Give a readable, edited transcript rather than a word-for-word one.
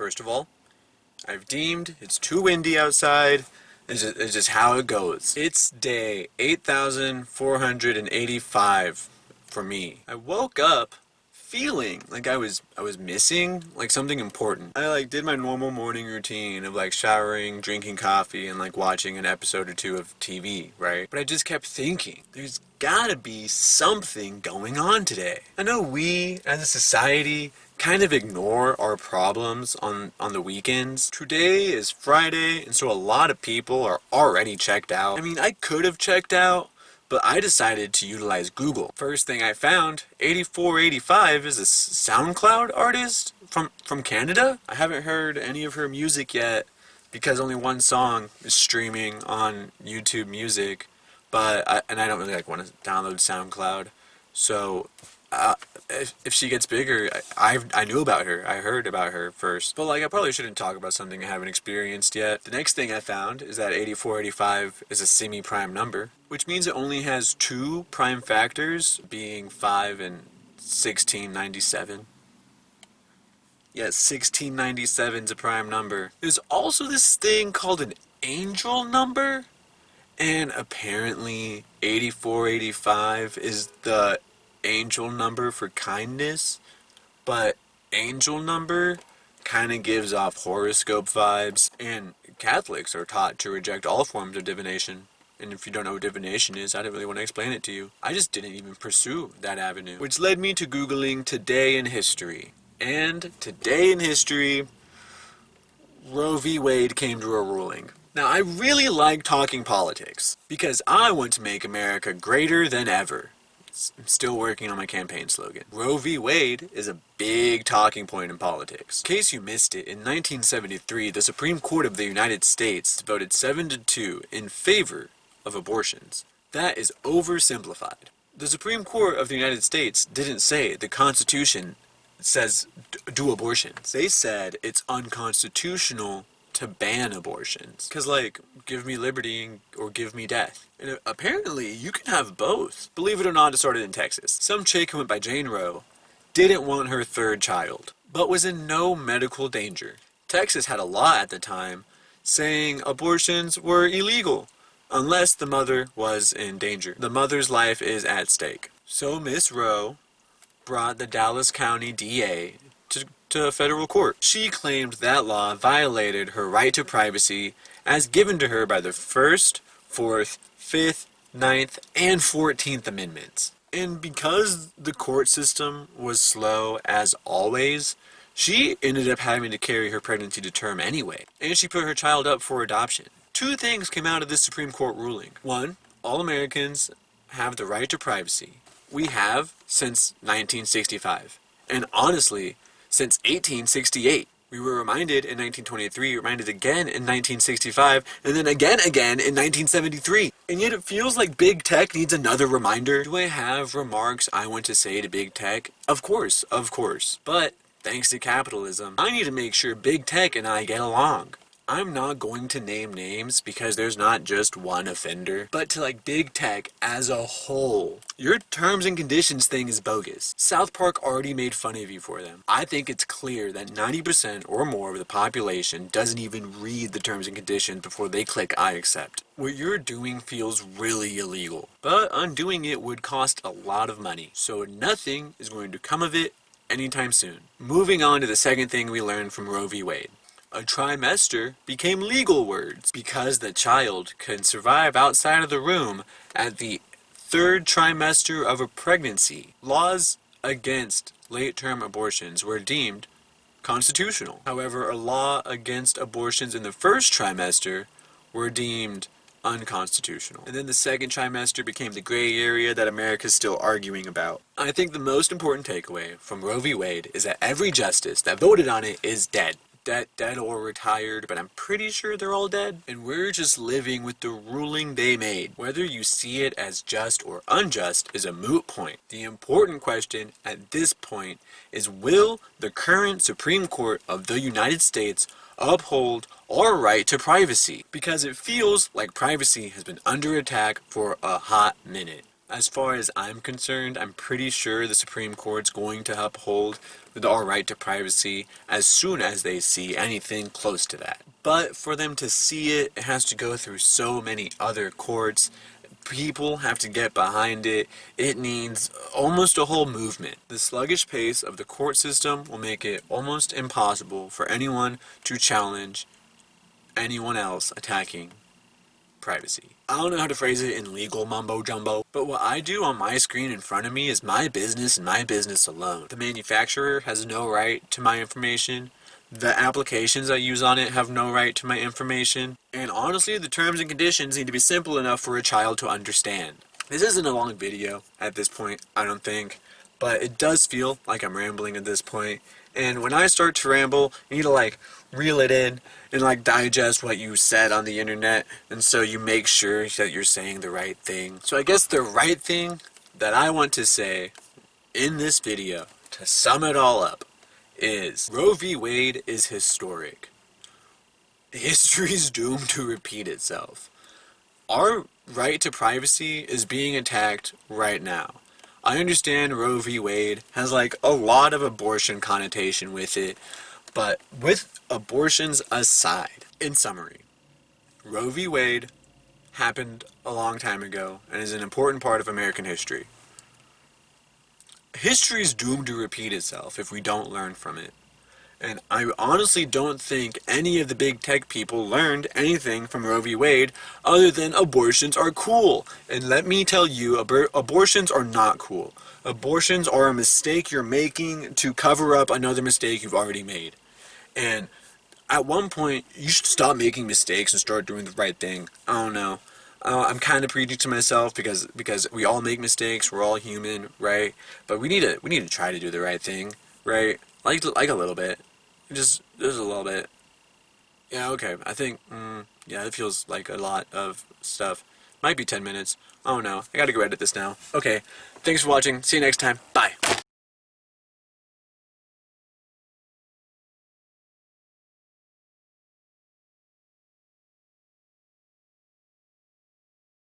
First of all, I've deemed it's too windy outside. It's just how it goes. It's day 8,485 for me. I woke up feeling like I was missing like something important. I did my normal morning routine of showering, drinking coffee, and watching an episode or two of TV, right? But I just kept thinking, there's gotta be something going on today. I know we as a society kind of ignore our problems on the weekends. Today is Friday, and so a lot of people are already checked out. I mean, I could have checked out, but I decided to utilize Google. First thing I found, 8485 is a SoundCloud artist from Canada. I haven't heard any of her music yet because only one song is streaming on YouTube Music, but I don't really want to download SoundCloud. So if she gets bigger, I knew about her. I heard about her first. But I probably shouldn't talk about something I haven't experienced yet. The next thing I found is that 8485 is a semi-prime number, which means it only has two prime factors, being 5 and 1697. Yes, 1697 is a prime number. There's also this thing called an angel number, and apparently 8485 is the angel number for kindness, but angel number kind of gives off horoscope vibes, and Catholics are taught to reject all forms of divination. And if you don't know what divination is, I don't really want to explain it to you. I just didn't even pursue that avenue, which led me to Googling today in history. And today in history, Roe v. Wade came to a ruling. Now, I really like talking politics because I want to make America greater than ever. I'm still working on my campaign slogan. Roe v. Wade is a big talking point in politics. In case you missed it, in 1973, the Supreme Court of the United States voted 7-2 in favor of abortions. That is oversimplified. The Supreme Court of the United States didn't say the Constitution says do abortions. They said it's unconstitutional to ban abortions. Because, give me liberty or give me death. And apparently, you can have both. Believe it or not, it started in Texas. Some chick who went by Jane Roe didn't want her third child, but was in no medical danger. Texas had a law at the time saying abortions were illegal unless the mother was in danger. The mother's life is at stake. So Miss Roe brought the Dallas County DA to a federal court. She claimed that law violated her right to privacy as given to her by the 1st, 4th, 5th, 9th, and 14th Amendments. And because the court system was slow as always, she ended up having to carry her pregnancy to term anyway. And she put her child up for adoption. Two things came out of this Supreme Court ruling. One, all Americans have the right to privacy. We have since 1965. And honestly, since 1868. We were reminded in 1923, reminded again in 1965, and then again in 1973. And yet it feels like big tech needs another reminder. Do I have remarks I want to say to big tech? Of course. But thanks to capitalism, I need to make sure big tech and I get along. I'm not going to name names because there's not just one offender, but to big tech as a whole. Your terms and conditions thing is bogus. South Park already made fun of you for them. I think it's clear that 90% or more of the population doesn't even read the terms and conditions before they click I accept. What you're doing feels really illegal, but undoing it would cost a lot of money, so nothing is going to come of it anytime soon. Moving on to the second thing we learned from Roe v. Wade. A trimester became legal words because the child can survive outside of the room at the 3rd trimester of a pregnancy. Laws against late-term abortions were deemed constitutional. However, a law against abortions in the 1st trimester were deemed unconstitutional. And then the 2nd trimester became the gray area that America's still arguing about. I think the most important takeaway from Roe v. Wade is that every justice that voted on it is dead. Dead or retired, but I'm pretty sure they're all dead. And we're just living with the ruling they made. Whether you see it as just or unjust is a moot point. The important question at this point is, will the current Supreme Court of the United States uphold our right to privacy? Because it feels like privacy has been under attack for a hot minute. As far as I'm concerned, I'm pretty sure the Supreme Court's going to uphold our right to privacy as soon as they see anything close to that. But for them to see it, it has to go through so many other courts. People have to get behind it. It needs almost a whole movement. The sluggish pace of the court system will make it almost impossible for anyone to challenge anyone else attacking privacy. I don't know how to phrase it in legal mumbo jumbo, but what I do on my screen in front of me is my business and my business alone. The manufacturer has no right to my information. The applications I use on it have no right to my information. And honestly, the terms and conditions need to be simple enough for a child to understand. This isn't a long video at this point, I don't think, but it does feel like I'm rambling at this point. And when I start to ramble, you need to like reel it in and like digest what you said on the internet, and so you make sure that you're saying the right thing. So I guess the right thing that I want to say in this video, to sum it all up, is Roe v. Wade is historic. History's doomed to repeat itself. Our right to privacy is being attacked right now. I understand Roe v. Wade has like a lot of abortion connotation with it, but with abortions aside, in summary, Roe v. Wade happened a long time ago and is an important part of American history. History is doomed to repeat itself if we don't learn from it. And I honestly don't think any of the big tech people learned anything from Roe v. Wade other than abortions are cool. And let me tell you, abortions are not cool. Abortions are a mistake you're making to cover up another mistake you've already made. And at one point, you should stop making mistakes and start doing the right thing. I don't know. I'm kind of preaching to myself because we all make mistakes. We're all human, right? But we need to try to do the right thing, right? Like a little bit. Just a little bit. Yeah, okay. I think, yeah, it feels like a lot of stuff. Might be 10 minutes. I don't know. I gotta go edit this now. Okay. Thanks for watching. See you next time. Bye.